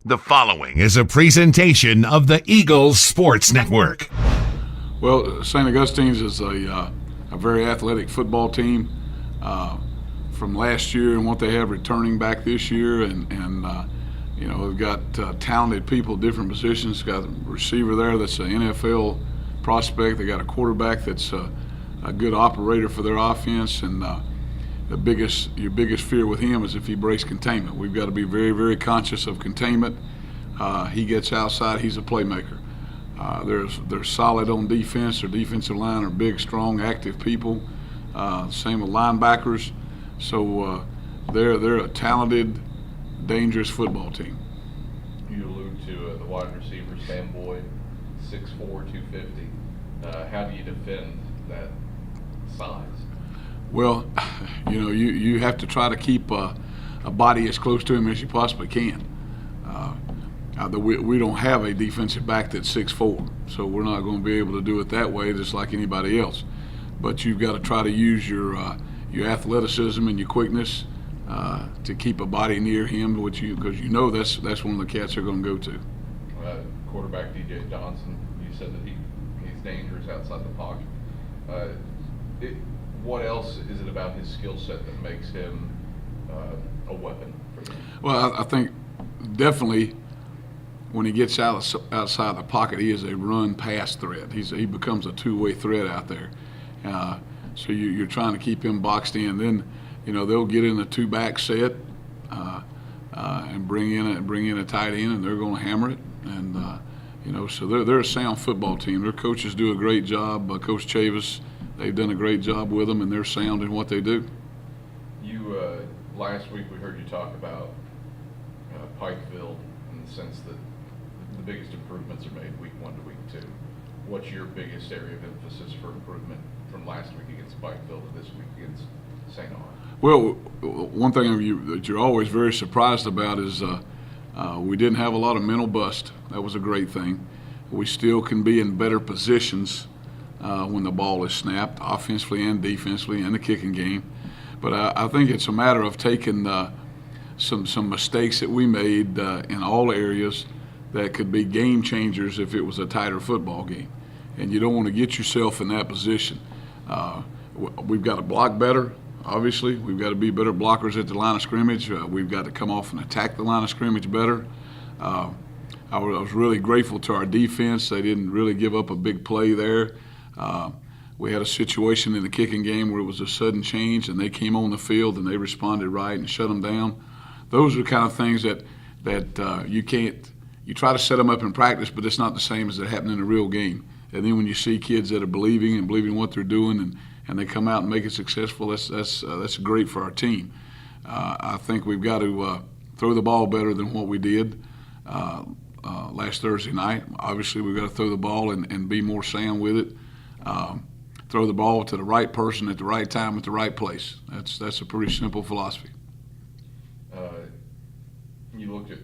The following is a presentation of the Eagles Sports Network. Well, Saint Augustine's is a very athletic football team from last year and what they have returning back this year. And you know, they've got talented people, different positions. Got a receiver there that's an NFL prospect. They got a quarterback that's a good operator for their offense. And your biggest fear with him is if he breaks containment. We've got to be very, very conscious of containment. He gets outside, he's a playmaker. They're solid on defense. Their defensive line are big, strong, active people. Same with linebackers. So they're a talented, dangerous football team. You allude to the wide receiver, Sam Boyd, 6'4", 250. How do you defend that size? Well, you know, you have to try to keep a body as close to him as you possibly can. We don't have a defensive back that's 6'4", so we're not going to be able to do it that way just like anybody else. But you've got to try to use your athleticism and your quickness to keep a body near him, because you know that's one of the cats they're going to go to. Quarterback D.J. Johnson, you said that he's dangerous outside the pocket. What else is it about his skill set that makes him a weapon for them? Well, I think definitely when he gets outside the pocket, he is a run-pass threat. He becomes a two-way threat out there. So you're trying to keep him boxed in. Then, you know, they'll get in a two-back set and bring in a tight end, and they're going to hammer it. And you know, so they're a sound football team. Their coaches do a great job. Coach Chavis, they've done a great job with them, and they're sound in what they do. Last week we heard you talk about Pikeville in the sense that the biggest improvements are made week 1 to week 2. What's your biggest area of emphasis for improvement from last week against Pikeville to this week against St. Augustine? Well, one thing that you're always very surprised about is we didn't have a lot of mental bust. That was a great thing. We still can be in better positions when the ball is snapped, offensively and defensively, in the kicking game. But I think it's a matter of taking some mistakes that we made in all areas that could be game changers if it was a tighter football game. And you don't want to get yourself in that position. We've got to block better, obviously. We've got to be better blockers at the line of scrimmage. We've got to come off and attack the line of scrimmage better. I was really grateful to our defense. They didn't really give up a big play there. We had a situation in the kicking game where it was a sudden change, and they came on the field and they responded right and shut them down. Those are the kind of things that you can't. You try to set them up in practice, but it's not the same as it happened in a real game. And then when you see kids that are believing what they're doing, and they come out and make it successful, that's great for our team. I think we've got to throw the ball better than what we did last Thursday night. Obviously, we've got to throw the ball and be more sound with it. Throw the ball to the right person at the right time at the right place. That's a pretty simple philosophy. You looked at,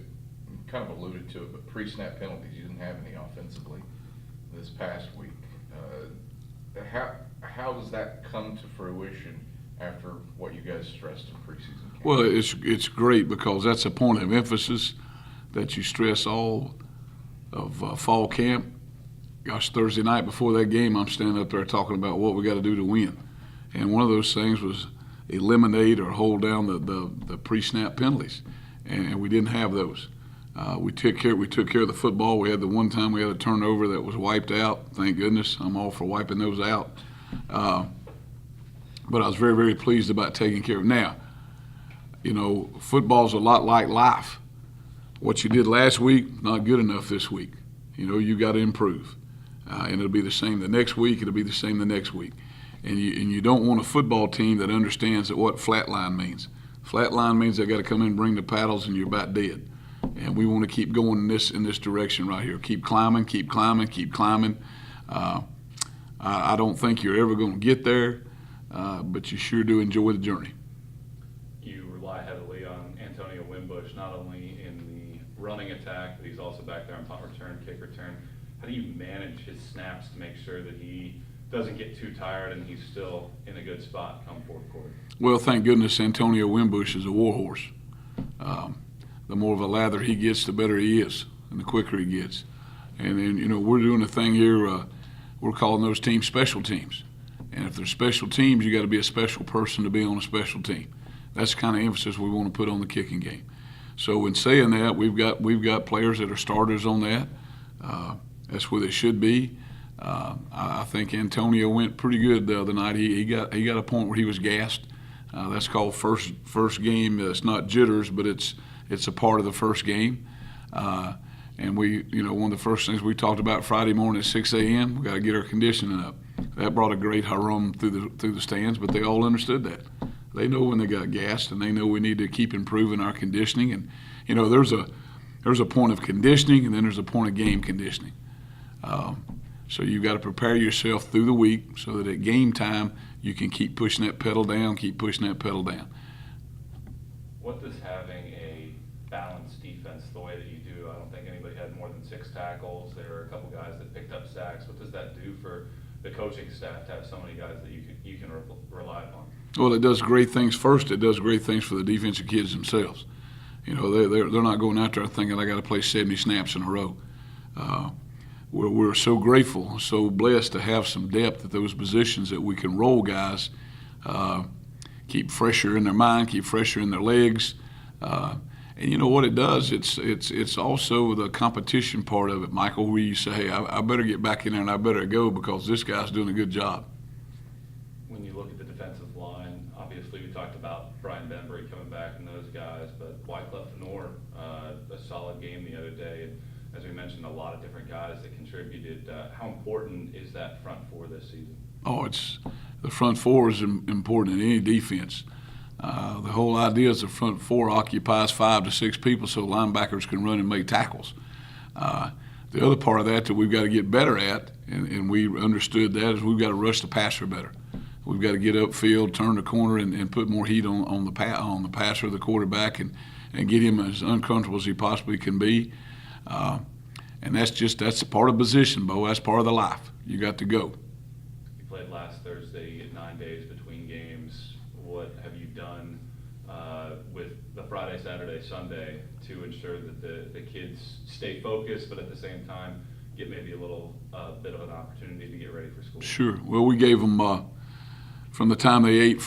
kind of alluded to it, but pre-snap penalties, you didn't have any offensively this past week. How does that come to fruition after what you guys stressed in preseason camp? Well, it's great because that's a point of emphasis that you stress all of fall camp. Gosh, Thursday night before that game, I'm standing up there talking about what we got to do to win. And one of those things was eliminate or hold down the pre-snap penalties. And we didn't have those. We took care of the football. We had the one time we had a turnover that was wiped out. Thank goodness. I'm all for wiping those out. But I was very, very pleased about taking care of it. Now, you know, football's a lot like life. What you did last week, not good enough this week. You know, you got to improve. And it'll be the same the next week. It'll be the same the next week. And you don't want a football team that understands that what flat line means. Flat line means they got to come in and bring the paddles and you're about dead. And we want to keep going in this direction right here. Keep climbing, keep climbing, keep climbing. I don't think you're ever going to get there, but you sure do enjoy the journey. You rely heavily on Antonio Wimbush, not only in the running attack, but he's also back there on punt return, kick return. How do you manage his snaps to make sure that he doesn't get too tired and he's still in a good spot come fourth quarter? Well, thank goodness Antonio Wimbush is a warhorse. the more of a lather he gets, the better he is, and the quicker he gets. And then, we're doing a thing here, we're calling those teams special teams. And if they're special teams, you got to be a special person to be on a special team. That's the kind of emphasis we want to put on the kicking game. So in saying that, we've got players that are starters on that. That's where they should be. I think Antonio went pretty good the other night. He got a point where he was gassed. That's called first game. It's not jitters, but it's a part of the first game. And one of the first things we talked about Friday morning at 6 a.m. We got to get our conditioning up. That brought a great harum through the stands, but they all understood that. They know when they got gassed, and they know we need to keep improving our conditioning. And there's a point of conditioning, and then there's a point of game conditioning. So you've got to prepare yourself through the week so that at game time you can keep pushing that pedal down, What does having a balanced defense the way that you do? I don't think anybody had more than 6 tackles. There were a couple guys that picked up sacks. What does that do for the coaching staff to have so many guys that you can rely upon? Well, it does great things first. It does great things for the defensive kids themselves. They're not going out there thinking I got to play 70 snaps in a row. We're so grateful, so blessed to have some depth at those positions that we can roll guys, keep fresher in their mind, keep fresher in their legs. And you know what it does? It's also the competition part of it, Michael, where you say, hey, I better get back in there and I better go because this guy's doing a good job. When you look at the defensive line, obviously we talked about Brian Benbury coming back and those guys, but Wycliffe Noor, a solid game the other day. And as we mentioned, a lot of different guys that contributed. How important is that front four this season? The front four is important in any defense. The whole idea is the front four occupies 5 to 6 people so linebackers can run and make tackles. The other part of that we've got to get better at, and we understood that, is we've got to rush the passer better. We've got to get upfield, turn the corner, and put more heat on the passer, the quarterback, and get him as uncomfortable as he possibly can be. And that's a part of position, Bo. That's part of the life. You got to go. You played last Thursday. You had 9 days between games. What have you done with the Friday, Saturday, Sunday to ensure that the kids stay focused, but at the same time get maybe a little bit of an opportunity to get ready for school? Sure. Well, we gave them from the time they ate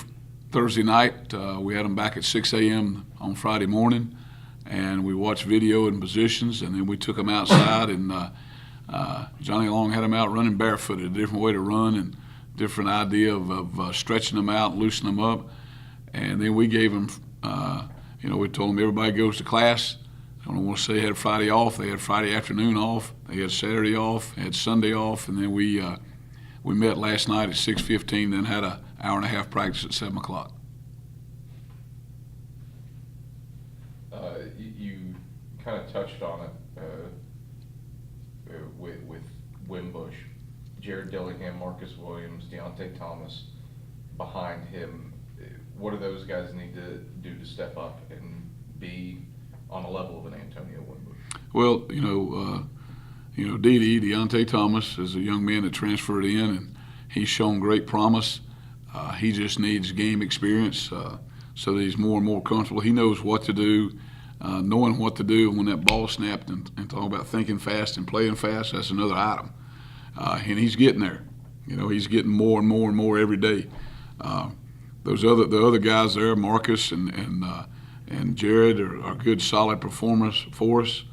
Thursday night, we had them back at 6 a.m. on Friday morning, and we watched video and positions, and then we took them outside, and Johnny Long had them out running barefooted, a different way to run and different idea of stretching them out, loosening them up. And then we gave them, we told them everybody goes to class. I don't want to say they had Friday off. They had Friday afternoon off. They had Saturday off. They had Sunday off. And then we met last night at 6:15, then had an hour and a half practice at 7 o'clock. You kind of touched on it with Wimbush. Jared Dillingham, Marcus Williams, Deontay Thomas behind him. What do those guys need to do to step up and be on a level of an Antonio Wimbush? Well, Deontay Thomas is a young man that transferred in, and he's shown great promise. He just needs game experience so that he's more and more comfortable. He knows what to do, knowing what to do when that ball snapped, and talking about thinking fast and playing fast, that's another item. And he's getting there. He's getting more and more and more every day. The other guys there, Marcus and Jared, are good, solid performers for us.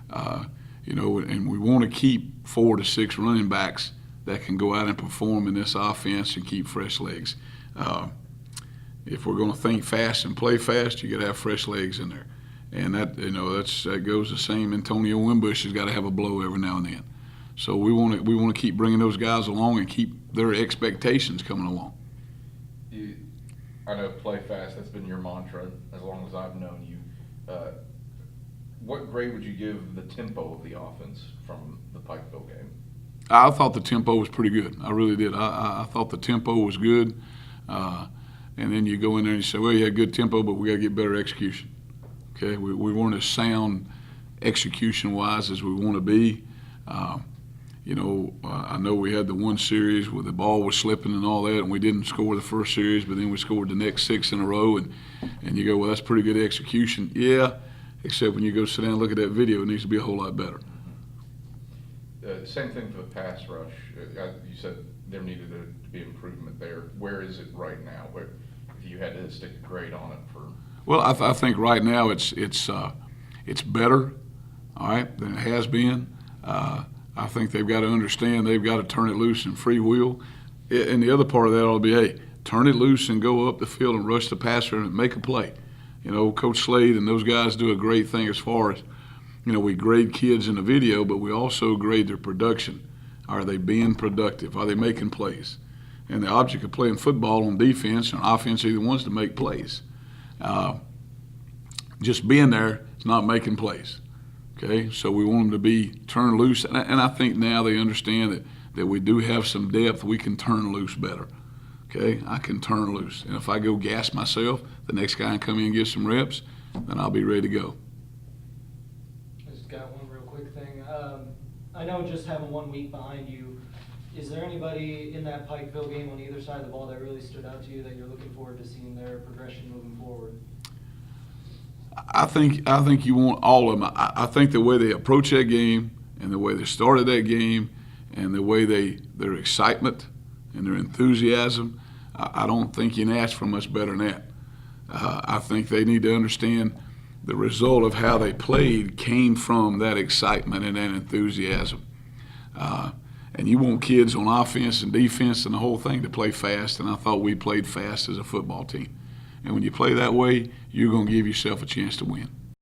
And we want to keep 4 to 6 running backs that can go out and perform in this offense and keep fresh legs. If we're going to think fast and play fast, you got to have fresh legs in there. And that goes the same. Antonio Wimbush has got to have a blow every now and then. So we want to keep bringing those guys along and keep their expectations coming along. I know play fast, that's been your mantra as long as I've known you. What grade would you give the tempo of the offense from the Pikeville game? I thought the tempo was pretty good. I really did. I thought the tempo was good. And then you go in there and you say, well, you had good tempo, but we got to get better execution. Okay, we weren't as sound execution-wise as we want to be. I know we had the one series where the ball was slipping and all that, and we didn't score the first series, but then we scored the next 6 in a row, and you go, well, that's pretty good execution. Yeah, except when you go sit down and look at that video, it needs to be a whole lot better. Same thing for the pass rush. You said there needed to be improvement there. Where is it right now? If you had to stick a grade on it for? Well, I think right now it's better, all right, than it has been. I think they've got to understand they've got to turn it loose and free wheel. And the other part of that ought to be, hey, turn it loose and go up the field and rush the passer and make a play. You know, Coach Slade and those guys do a great thing as far as, you know, we grade kids in the video, but we also grade their production. Are they being productive? Are they making plays? And the object of playing football on defense and offense, either one's to make plays. Just being there is not making plays. Okay, so we want them to be turned loose, and I think now they understand that we do have some depth. We can turn loose better. Okay, I can turn loose, and if I go gas myself, the next guy can come in and get some reps, then I'll be ready to go. I just got one real quick thing. I know just having 1 week behind you, is there anybody in that Pikeville game on either side of the ball that really stood out to you that you're looking forward to seeing their progression moving forward? I think you want all of them. I think the way they approach that game and the way they started that game and the way their excitement and their enthusiasm, I don't think you can ask for much better than that. I think they need to understand the result of how they played came from that excitement and that enthusiasm. And you want kids on offense and defense and the whole thing to play fast, and I thought we played fast as a football team. And when you play that way, you're going to give yourself a chance to win.